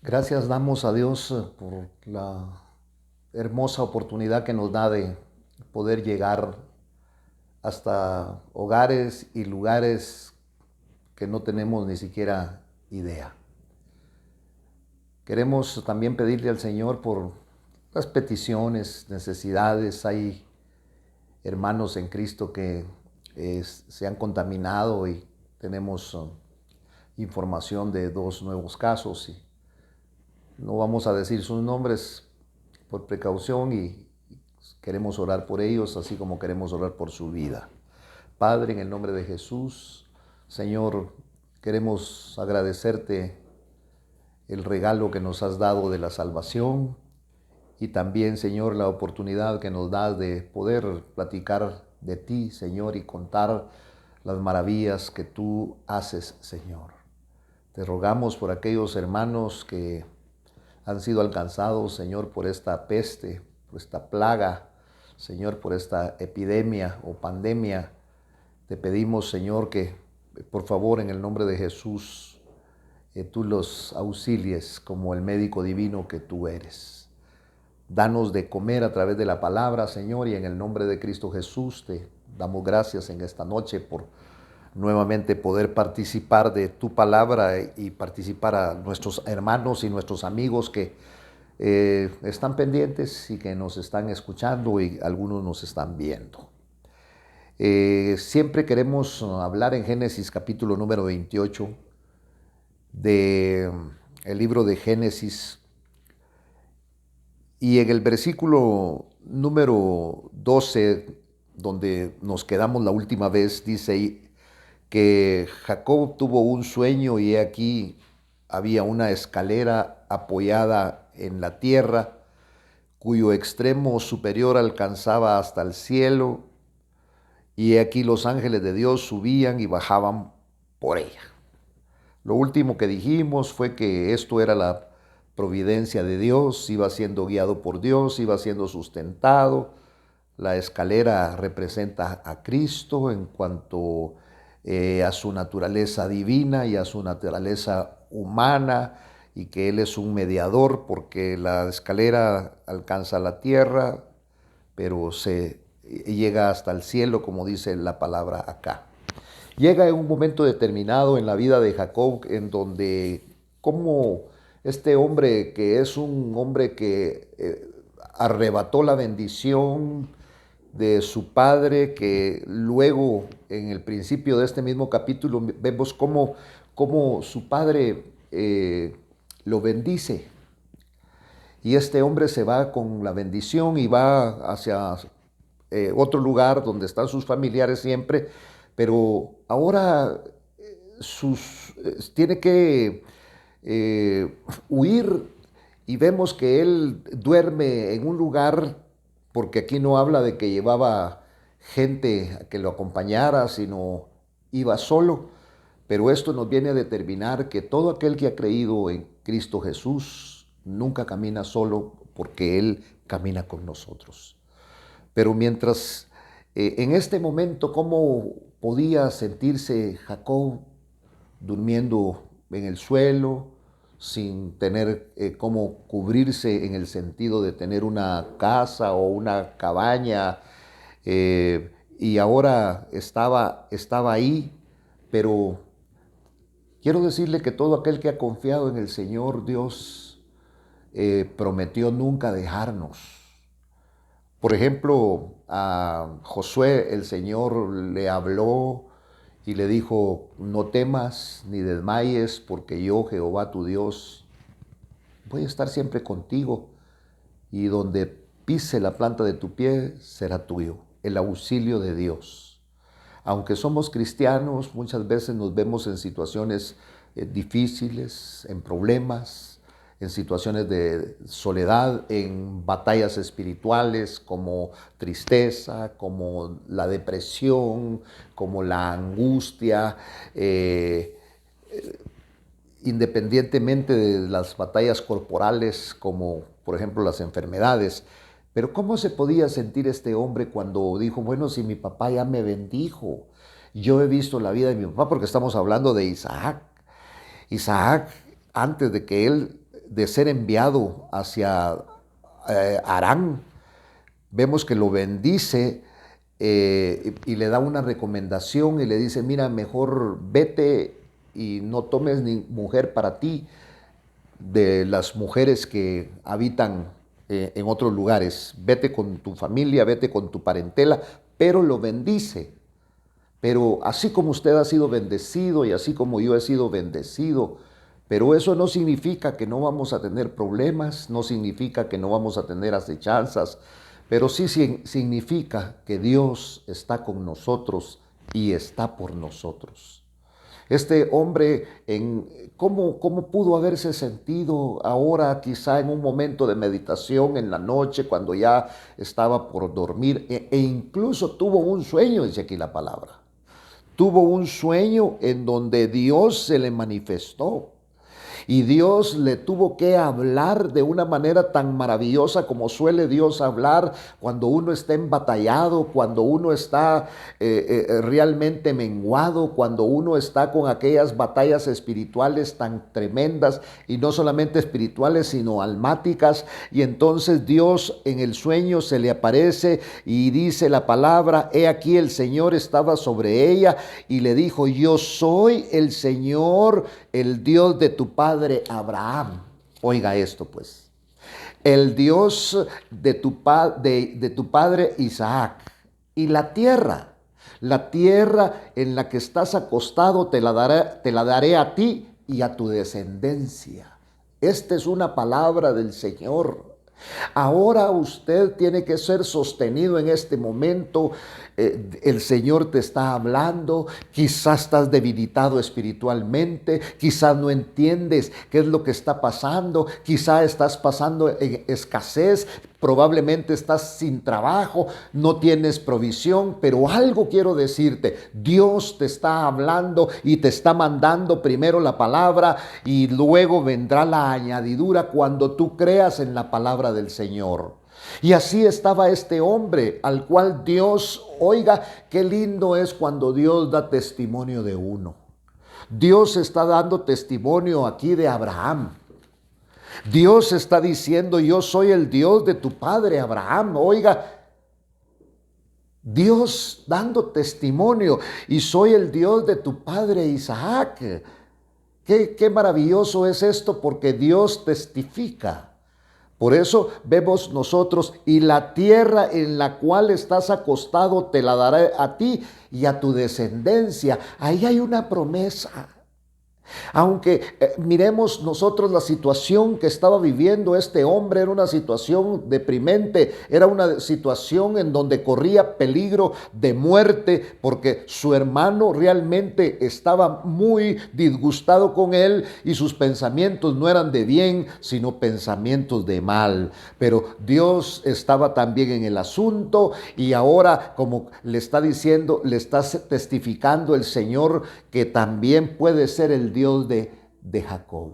Gracias damos a Dios por la hermosa oportunidad que nos da de poder llegar hasta hogares y lugares que no tenemos ni siquiera idea. Queremos también pedirle al Señor por las peticiones, necesidades. Hay hermanos en Cristo que se han contaminado y tenemos información de 2 nuevos casos y no vamos a decir sus nombres por precaución y queremos orar por ellos, así como queremos orar por su vida. Padre, en el nombre de Jesús, Señor, queremos agradecerte el regalo que nos has dado de la salvación y también, Señor, la oportunidad que nos das de poder platicar de ti, Señor, y contar las maravillas que tú haces, Señor. Te rogamos por aquellos hermanos que han sido alcanzados, Señor, por esta peste, por esta plaga, Señor, por esta epidemia o pandemia. Te pedimos, Señor, que por favor en el nombre de Jesús tú los auxilies como el médico divino que tú eres. Danos de comer a través de la palabra, Señor, y en el nombre de Cristo Jesús te damos gracias en esta noche por nuevamente poder participar de tu palabra y participar a nuestros hermanos y nuestros amigos que están pendientes y que nos están escuchando y algunos nos están viendo. Siempre queremos hablar en Génesis capítulo número 28 de el libro de Génesis y en el versículo número 12 donde nos quedamos la última vez dice que Jacob tuvo un sueño y he aquí había una escalera apoyada en la tierra cuyo extremo superior alcanzaba hasta el cielo y he aquí los ángeles de Dios subían y bajaban por ella. Lo último que dijimos fue que esto era la providencia de Dios, iba siendo guiado por Dios, iba siendo sustentado. La escalera representa a Cristo en cuanto a su naturaleza divina y a su naturaleza humana y que Él es un mediador porque la escalera alcanza la tierra, pero se llega hasta el cielo, como dice la palabra acá. Llega en un momento determinado en la vida de Jacob en donde como este hombre que es un hombre que arrebató la bendición de su padre, que luego en el principio de este mismo capítulo vemos cómo su padre lo bendice. Y este hombre se va con la bendición y va hacia otro lugar donde están sus familiares siempre, pero ahora tiene que huir y vemos que él duerme en un lugar, porque aquí no habla de que llevaba gente a que lo acompañara, sino iba solo, pero esto nos viene a determinar que todo aquel que ha creído en Cristo Jesús nunca camina solo porque Él camina con nosotros. Pero mientras en este momento, ¿cómo podía sentirse Jacob durmiendo en el suelo, sin tener cómo cubrirse en el sentido de tener una casa o una cabaña? Y ahora estaba ahí, pero quiero decirle que todo aquel que ha confiado en el Señor Dios prometió nunca dejarnos. Por ejemplo, a Josué el Señor le habló y le dijo, no temas ni desmayes, porque yo, Jehová tu Dios, voy a estar siempre contigo y donde pise la planta de tu pie será tuyo, el auxilio de Dios. Aunque somos cristianos, muchas veces nos vemos en situaciones difíciles, en problemas, en situaciones de soledad, en batallas espirituales como tristeza, como la depresión, como la angustia, independientemente de las batallas corporales como por ejemplo las enfermedades. Pero ¿cómo se podía sentir este hombre cuando dijo, bueno, si mi papá ya me bendijo, yo he visto la vida de mi papá, porque estamos hablando de Isaac. Isaac, antes de que él de ser enviado hacia Harán, vemos que lo bendice y le da una recomendación y le dice, mira, mejor vete y no tomes ni mujer para ti de las mujeres que habitan en otros lugares. Vete con tu familia, vete con tu parentela, pero lo bendice. Pero así como usted ha sido bendecido y así como yo he sido bendecido, pero eso no significa que no vamos a tener problemas, no significa que no vamos a tener acechanzas, pero sí significa que Dios está con nosotros y está por nosotros. Este hombre, ¿cómo pudo haberse sentido ahora quizá en un momento de meditación en la noche cuando ya estaba por dormir e incluso tuvo un sueño, dice aquí la palabra? Tuvo un sueño en donde Dios se le manifestó. Y Dios le tuvo que hablar de una manera tan maravillosa como suele Dios hablar cuando uno está embatallado, cuando uno está realmente menguado, cuando uno está con aquellas batallas espirituales tan tremendas y no solamente espirituales sino almáticas. Y entonces Dios en el sueño se le aparece y dice la palabra, he aquí el Señor estaba sobre ella y le dijo, yo soy el Señor, el Dios de tu padre Abraham. Oiga esto pues, el Dios de tu padre Isaac, y la tierra en la que estás acostado te la daré a ti y a tu descendencia. Esta es una palabra del Señor. Ahora usted tiene que ser sostenido en este momento. El Señor te está hablando, quizás estás debilitado espiritualmente, quizás no entiendes qué es lo que está pasando, quizás estás pasando en escasez, probablemente estás sin trabajo, no tienes provisión, pero algo quiero decirte, Dios te está hablando y te está mandando primero la palabra y luego vendrá la añadidura cuando tú creas en la palabra del Señor. Y así estaba este hombre al cual Dios, oiga, qué lindo es cuando Dios da testimonio de uno. Dios está dando testimonio aquí de Abraham. Dios está diciendo, yo soy el Dios de tu padre Abraham. Oiga, Dios dando testimonio, y soy el Dios de tu padre Isaac. Qué maravilloso es esto, porque Dios testifica. Por eso vemos nosotros, y la tierra en la cual estás acostado te la daré a ti y a tu descendencia. Ahí hay una promesa. Aunque miremos nosotros la situación que estaba viviendo este hombre, era una situación deprimente, era una situación en donde corría peligro de muerte, porque su hermano realmente estaba muy disgustado con él y sus pensamientos no eran de bien, sino pensamientos de mal. Pero Dios estaba también en el asunto, y ahora, como le está diciendo, le está testificando el Señor que también puede ser el Dios de Jacob.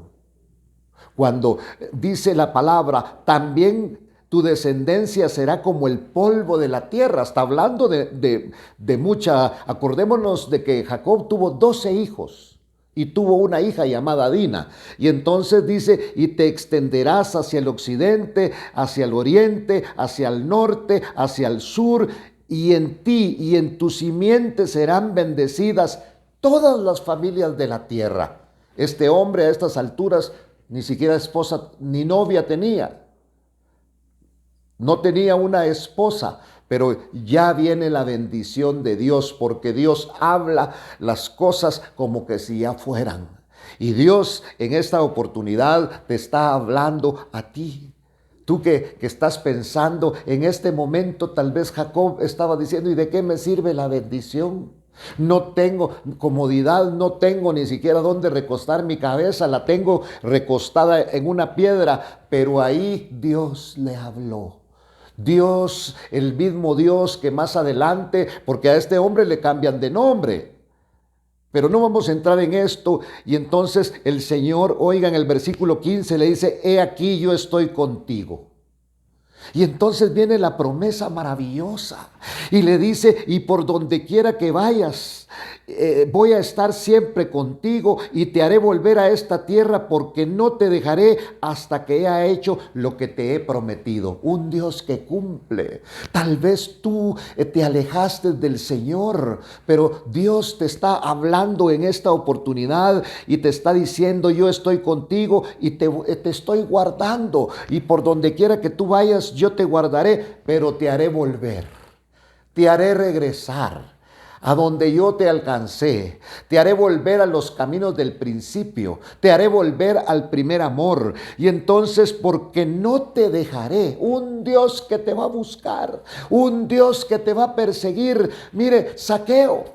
Cuando dice la palabra, también tu descendencia será como el polvo de la tierra, está hablando de mucha. Acordémonos de que Jacob tuvo 12 hijos y tuvo una hija llamada Dina. Y entonces dice, y te extenderás hacia el occidente, hacia el oriente, hacia el norte, hacia el sur, y en ti y en tu simiente serán bendecidas todas las familias de la tierra. Este hombre a estas alturas ni siquiera esposa ni novia tenía. No tenía una esposa, pero ya viene la bendición de Dios, porque Dios habla las cosas como que si ya fueran. Y Dios en esta oportunidad te está hablando a ti. Tú que estás pensando en este momento, tal vez Jacob estaba diciendo, ¿y de qué me sirve la bendición? No tengo comodidad, no tengo ni siquiera dónde recostar mi cabeza, la tengo recostada en una piedra, pero ahí Dios le habló. Dios, el mismo Dios que más adelante, porque a este hombre le cambian de nombre, pero no vamos a entrar en esto. Y entonces el Señor, oiga, en el versículo 15 le dice, he aquí yo estoy contigo. Y entonces viene la promesa maravillosa y le dice, y por donde quiera que vayas voy a estar siempre contigo y te haré volver a esta tierra porque no te dejaré hasta que haya hecho lo que te he prometido. Un Dios que cumple. Tal vez tú te alejaste del Señor, pero Dios te está hablando en esta oportunidad y te está diciendo: yo estoy contigo y te estoy guardando, y por donde quiera que tú vayas yo te guardaré, pero te haré volver, te haré regresar a donde yo te alcancé, te haré volver a los caminos del principio, te haré volver al primer amor. Y entonces, porque no te dejaré, un Dios que te va a buscar, un Dios que te va a perseguir. Mire, Zaqueo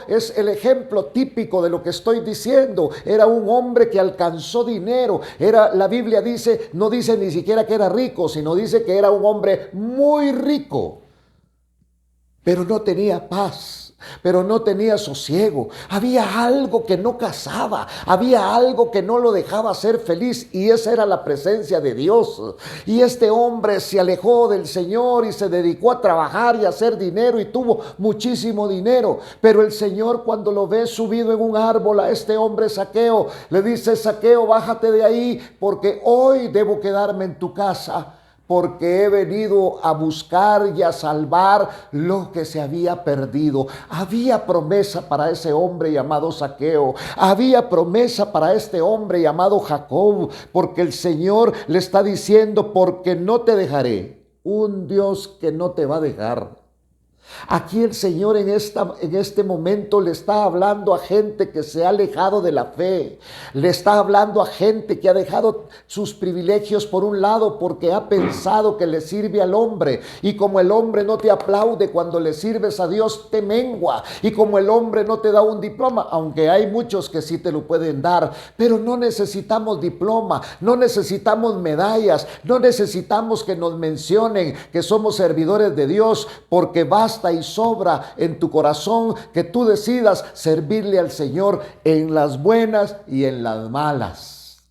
es el ejemplo típico de lo que estoy diciendo. Era un hombre que alcanzó dinero. La Biblia dice, no dice ni siquiera que era rico, sino dice que era un hombre muy rico. Pero no tenía paz, pero no tenía sosiego. Había algo que no casaba, había algo que no lo dejaba ser feliz, y esa era la presencia de Dios. Y este hombre se alejó del Señor y se dedicó a trabajar y a hacer dinero, y tuvo muchísimo dinero. Pero el Señor, cuando lo ve subido en un árbol a este hombre Zaqueo, le dice: Zaqueo, bájate de ahí, porque hoy debo quedarme en tu casa, porque he venido a buscar y a salvar lo que se había perdido. Había promesa para ese hombre llamado Zaqueo. Había promesa para este hombre llamado Jacob, porque el Señor le está diciendo: porque no te dejaré. Un Dios que no te va a dejar. Aquí el Señor en este momento le está hablando a gente que se ha alejado de la fe. Le está hablando a gente que ha dejado sus privilegios por un lado porque ha pensado que le sirve al hombre. Y como el hombre no te aplaude cuando le sirves a Dios, te mengua. Y como el hombre no te da un diploma, aunque hay muchos que sí te lo pueden dar, pero no necesitamos diploma, no necesitamos medallas, no necesitamos que nos mencionen que somos servidores de Dios, porque basta y sobra en tu corazón que tú decidas servirle al Señor en las buenas y en las malas.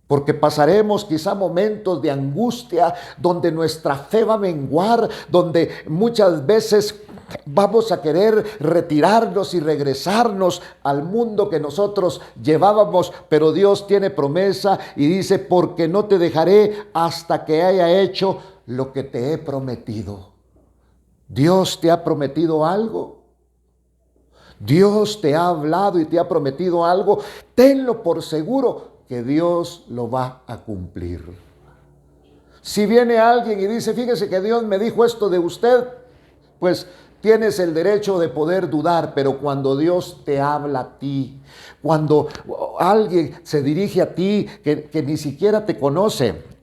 Porque pasaremos quizá momentos de angustia donde nuestra fe va a menguar, donde muchas veces vamos a querer retirarnos y regresarnos al mundo que nosotros llevábamos, pero Dios tiene promesa y dice: porque no te dejaré hasta que haya hecho lo que te he prometido. Dios te ha prometido algo. Dios te ha hablado y te ha prometido algo. Tenlo por seguro que Dios lo va a cumplir. Si viene alguien y dice: fíjese que Dios me dijo esto de usted, pues tienes el derecho de poder dudar. Pero cuando Dios te habla a ti, cuando alguien se dirige a ti que ni siquiera te conoce,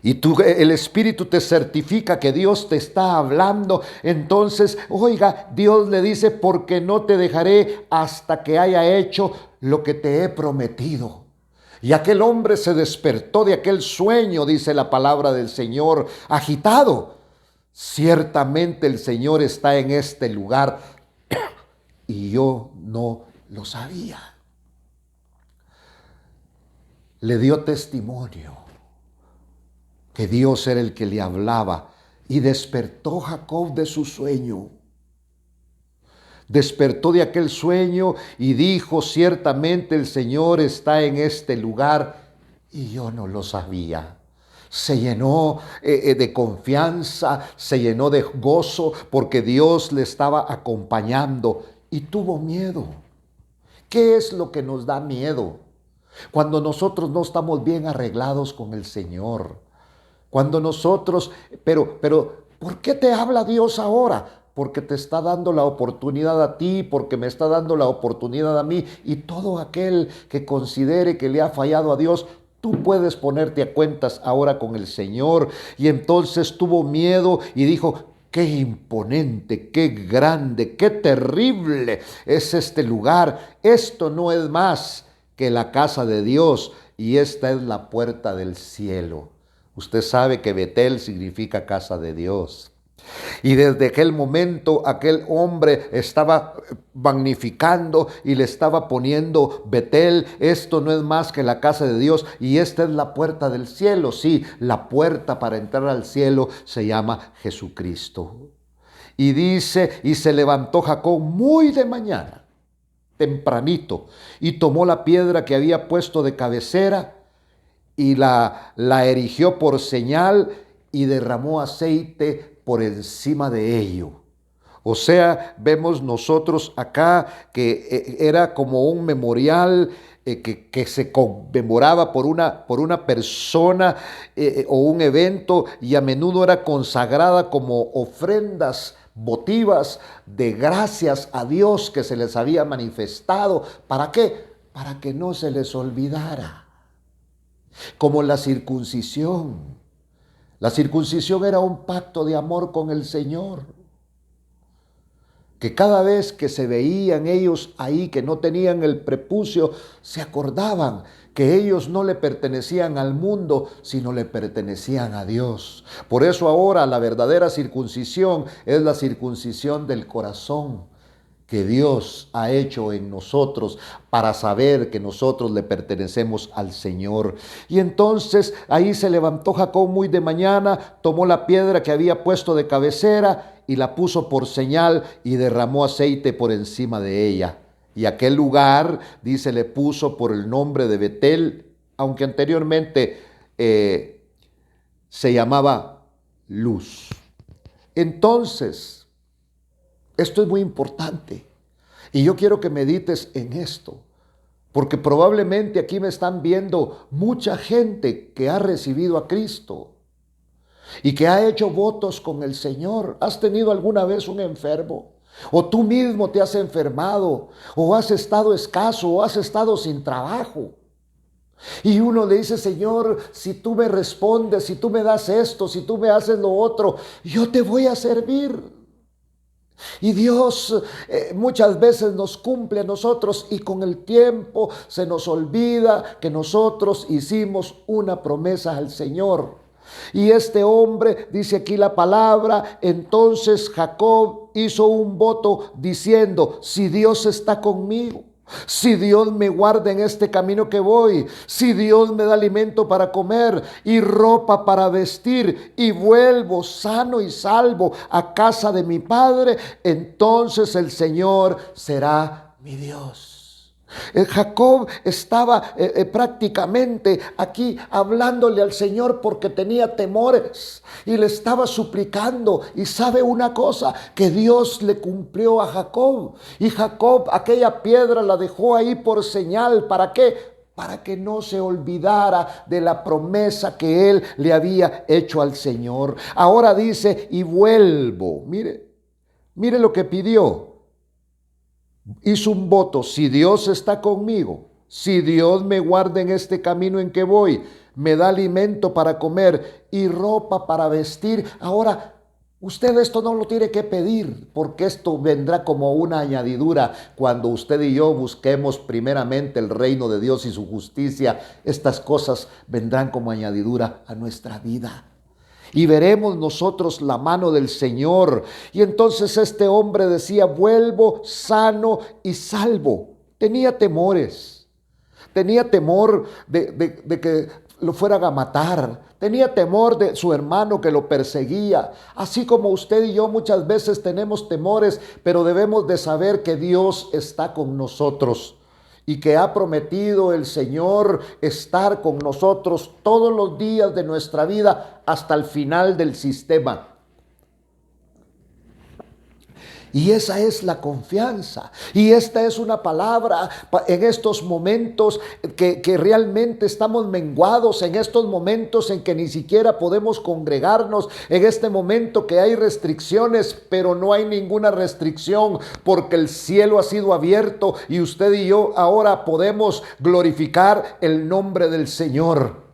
y el Espíritu te certifica que Dios te está hablando, entonces, oiga, Dios le dice: porque no te dejaré hasta que haya hecho lo que te he prometido. Y aquel hombre se despertó de aquel sueño, dice la palabra del Señor, agitado. Ciertamente el Señor está en este lugar y yo no lo sabía. Le dio testimonio que Dios era el que le hablaba, y despertó Jacob de su sueño. Despertó de aquel sueño y dijo: ciertamente el Señor está en este lugar y yo no lo sabía. Se llenó de confianza, se llenó de gozo porque Dios le estaba acompañando, y tuvo miedo. ¿Qué es lo que nos da miedo? Cuando nosotros no estamos bien arreglados con el Señor. Cuando nosotros, pero, ¿por qué te habla Dios ahora? Porque te está dando la oportunidad a ti, porque me está dando la oportunidad a mí, y todo aquel que considere que le ha fallado a Dios, tú puedes ponerte a cuentas ahora con el Señor. Y entonces tuvo miedo y dijo: qué imponente, qué grande, qué terrible es este lugar. Esto no es más que la casa de Dios, y esta es la puerta del cielo. Usted sabe que Betel significa casa de Dios. Y desde aquel momento aquel hombre estaba magnificando y le estaba poniendo: Betel, esto no es más que la casa de Dios, y esta es la puerta del cielo. Sí, la puerta para entrar al cielo se llama Jesucristo. Y dice, y se levantó Jacob muy de mañana, tempranito, y tomó la piedra que había puesto de cabecera y la erigió por señal y derramó aceite por encima de ello. O sea, vemos nosotros acá que era como un memorial que se conmemoraba por una persona o un evento, y a menudo era consagrada como ofrendas votivas de gracias a Dios que se les había manifestado. ¿Para qué? Para que no se les olvidara. Como la circuncisión. La circuncisión era un pacto de amor con el Señor, que cada vez que se veían ellos ahí, que no tenían el prepucio, se acordaban que ellos no le pertenecían al mundo, sino le pertenecían a Dios. Por eso ahora la verdadera circuncisión es la circuncisión del corazón que Dios ha hecho en nosotros para saber que nosotros le pertenecemos al Señor. Y entonces ahí se levantó Jacob muy de mañana, tomó la piedra que había puesto de cabecera y la puso por señal y derramó aceite por encima de ella. Y aquel lugar, dice, le puso por el nombre de Betel, aunque anteriormente se llamaba Luz. Entonces, esto es muy importante y yo quiero que medites en esto, porque probablemente aquí me están viendo mucha gente que ha recibido a Cristo y que ha hecho votos con el Señor. ¿Has tenido alguna vez un enfermo? ¿O tú mismo te has enfermado? ¿O has estado escaso? ¿O has estado sin trabajo? Y uno le dice, Señor, si tú me respondes, si tú me das esto, si tú me haces lo otro, yo te voy a servir. Y Dios muchas veces nos cumple a nosotros y con el tiempo se nos olvida que nosotros hicimos una promesa al Señor. Y este hombre, dice aquí la palabra, entonces Jacob hizo un voto diciendo, si Dios está conmigo, si Dios me guarda en este camino que voy, si Dios me da alimento para comer y ropa para vestir y vuelvo sano y salvo a casa de mi padre, entonces el Señor será mi Dios. Jacob estaba prácticamente aquí hablándole al Señor porque tenía temores y le estaba suplicando. Y sabe una cosa, que Dios le cumplió a Jacob. Y Jacob aquella piedra la dejó ahí por señal. ¿Para qué? Para que no se olvidara de la promesa que él le había hecho al Señor. Ahora dice, y vuelvo. Mire lo que pidió. Hizo un voto, si Dios está conmigo, si Dios me guarda en este camino en que voy, me da alimento para comer y ropa para vestir. Ahora, usted esto no lo tiene que pedir, porque esto vendrá como una añadidura. Cuando usted y yo busquemos primeramente el reino de Dios y su justicia, estas cosas vendrán como añadidura a nuestra vida. Y veremos nosotros la mano del Señor. Y entonces este hombre decía, vuelvo sano y salvo. Tenía temores. Tenía temor de que lo fueran a matar. Tenía temor de su hermano que lo perseguía. Así como usted y yo muchas veces tenemos temores, pero debemos de saber que Dios está con nosotros. Y que ha prometido el Señor estar con nosotros todos los días de nuestra vida hasta el final del sistema. Y esa es la confianza. Y esta es una palabra en estos momentos que realmente estamos menguados, en estos momentos en que ni siquiera podemos congregarnos, en este momento que hay restricciones, pero no hay ninguna restricción porque el cielo ha sido abierto y usted y yo ahora podemos glorificar el nombre del Señor.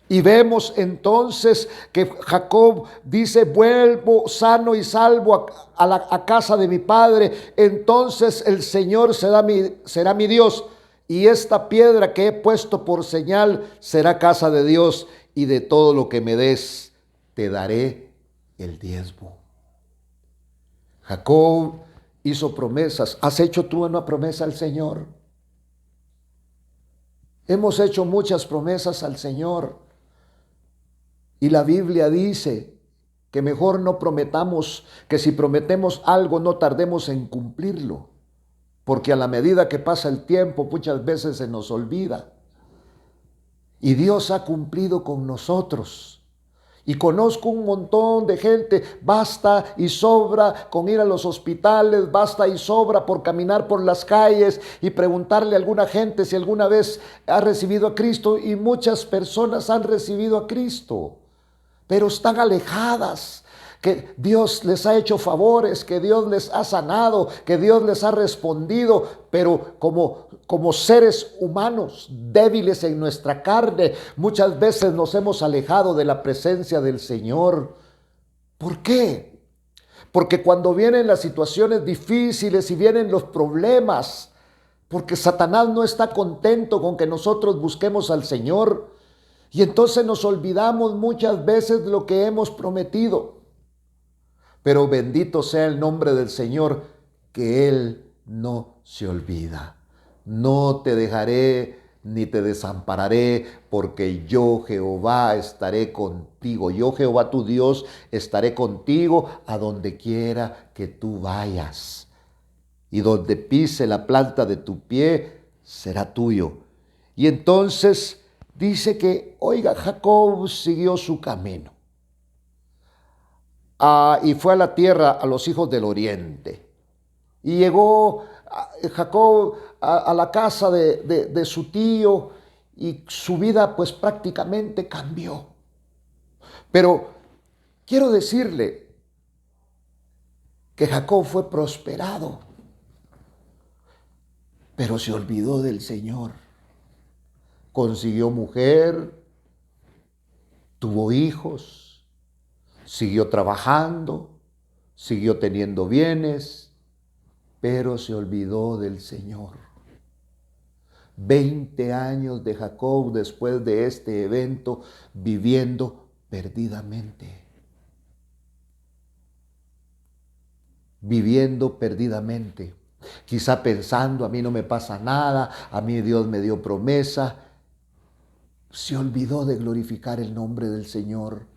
Y vemos entonces que Jacob dice, vuelvo sano y salvo a casa de mi padre, entonces el Señor será mi Dios, y esta piedra que he puesto por señal será casa de Dios, y de todo lo que me des te daré el diezmo. Jacob hizo promesas. ¿Has hecho tú una promesa al Señor? Hemos hecho muchas promesas al Señor. Y la Biblia dice que mejor no prometamos, que si prometemos algo no tardemos en cumplirlo, porque a la medida que pasa el tiempo muchas veces se nos olvida. Y Dios ha cumplido con nosotros. Y conozco un montón de gente, basta y sobra con ir a los hospitales, basta y sobra por caminar por las calles y preguntarle a alguna gente si alguna vez ha recibido a Cristo, y muchas personas han recibido a Cristo, pero están alejadas, que Dios les ha hecho favores, que Dios les ha sanado, que Dios les ha respondido, pero como seres humanos débiles en nuestra carne, muchas veces nos hemos alejado de la presencia del Señor. ¿Por qué? Porque cuando vienen las situaciones difíciles y vienen los problemas, porque Satanás no está contento con que nosotros busquemos al Señor, y entonces nos olvidamos muchas veces de lo que hemos prometido. Pero bendito sea el nombre del Señor, que Él no se olvida. No te dejaré ni te desampararé, porque yo, Jehová, estaré contigo. Yo, Jehová tu Dios, estaré contigo a donde quiera que tú vayas. Y donde pise la planta de tu pie, será tuyo. Y entonces dice que, oiga, Jacob siguió su camino. Y fue a la tierra a los hijos del oriente. Y llegó Jacob a la casa de su tío, y su vida pues prácticamente cambió. Pero quiero decirle que Jacob fue prosperado, pero se olvidó del Señor. Consiguió mujer, tuvo hijos, siguió trabajando, siguió teniendo bienes, pero se olvidó del Señor. 20 años de Jacob después de este evento viviendo perdidamente. Viviendo perdidamente. Quizá pensando, a mí no me pasa nada, a mí Dios me dio promesa. Se olvidó de glorificar el nombre del Señor.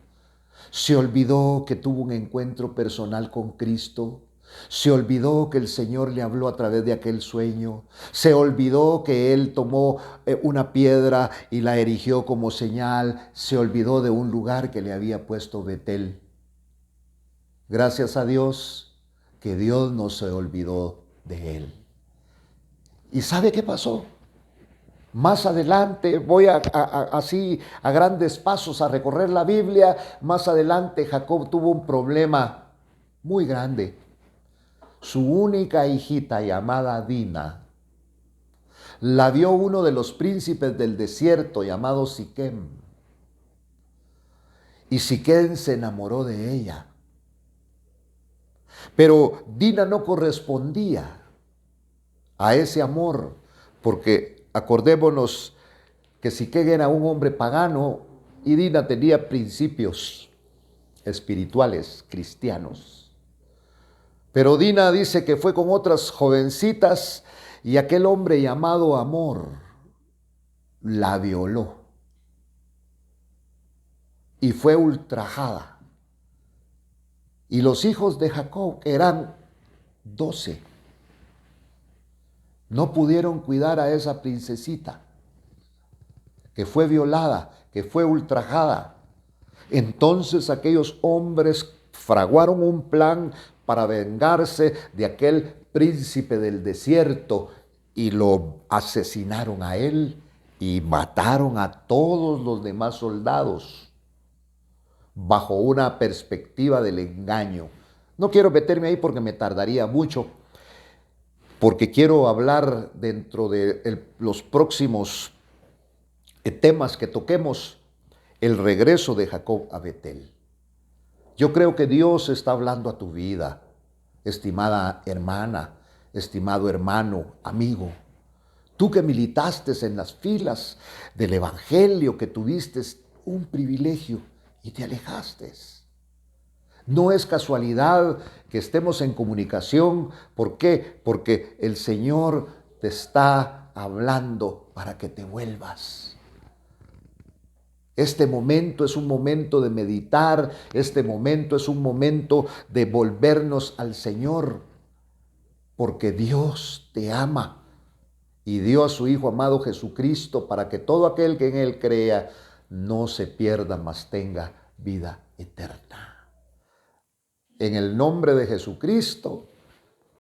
Se olvidó que tuvo un encuentro personal con Cristo. Se olvidó que el Señor le habló a través de aquel sueño. Se olvidó que él tomó una piedra y la erigió como señal. Se olvidó de un lugar que le había puesto Betel. Gracias a Dios que Dios no se olvidó de él. ¿Y sabe qué pasó? Más adelante, voy así a grandes pasos a recorrer la Biblia. Más adelante Jacob tuvo un problema muy grande. Su única hijita llamada Dina la vio uno de los príncipes del desierto llamado Siquem. Y Siquem se enamoró de ella. Pero Dina no correspondía a ese amor, porque acordémonos que Siquem era un hombre pagano y Dina tenía principios espirituales cristianos. Pero Dina dice que fue con otras jovencitas y aquel hombre llamado Amor la violó y fue ultrajada. Y los hijos de Jacob, que eran 12, no pudieron cuidar a esa princesita que fue violada, que fue ultrajada. Entonces aquellos hombres fraguaron un plan para vengarse de aquel príncipe del desierto y lo asesinaron a él y mataron a todos los demás soldados bajo una perspectiva del engaño. No quiero meterme ahí porque me tardaría mucho, porque quiero hablar dentro de los próximos temas que toquemos, el regreso de Jacob a Betel. Yo creo que Dios está hablando a tu vida, estimada hermana, estimado hermano, amigo. Tú que militaste en las filas del Evangelio, que tuviste un privilegio y te alejaste. No es casualidad que estemos en comunicación. ¿Por qué? Porque el Señor te está hablando para que te vuelvas. Este momento es un momento de meditar, este momento es un momento de volvernos al Señor, porque Dios te ama y dio a su Hijo amado Jesucristo para que todo aquel que en Él crea no se pierda, mas tenga vida eterna. En el nombre de Jesucristo,